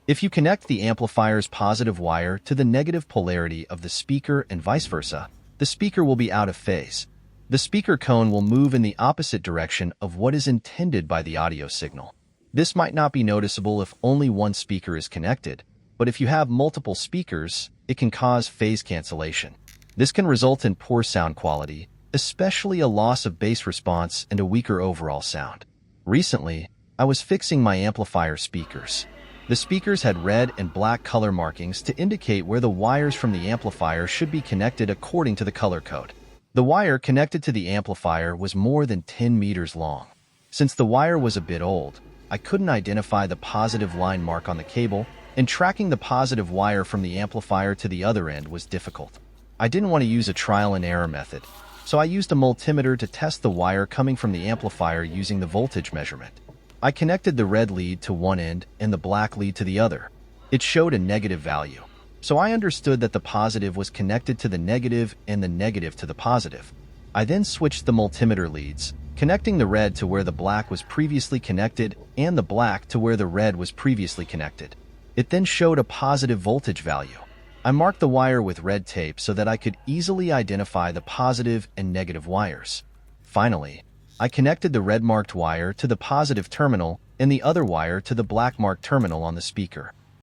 If you connect the amplifier's positive wire to the negative polarity of the speaker and vice versa, the speaker will be out of phase. The speaker cone will move in the opposite direction of what is intended by the audio signal. This might not be noticeable if only one speaker is connected, but if you have multiple speakers, it can cause phase cancellation. This can result in poor sound quality, especially a loss of bass response and a weaker overall sound. Recently, I was fixing my amplifier speakers. The speakers had red and black color markings to indicate where the wires from the amplifier should be connected according to the color code. The wire connected to the amplifier was more than 10 meters long. Since the wire was a bit old, I couldn't identify the positive line mark on the cable, and tracking the positive wire from the amplifier to the other end was difficult. I didn't want to use a trial and error method, so I used a multimeter to test the wire coming from the amplifier using the voltage measurement. I connected the red lead to one end and the black lead to the other. It showed a negative value, so I understood that the positive was connected to the negative and the negative to the positive. I then switched the multimeter leads, connecting the red to where the black was previously connected and the black to where the red was previously connected. It then showed a positive voltage value. I marked the wire with red tape so that I could easily identify the positive and negative wires. Finally, I connected the red marked wire to the positive terminal and the other wire to the black marked terminal on the speaker.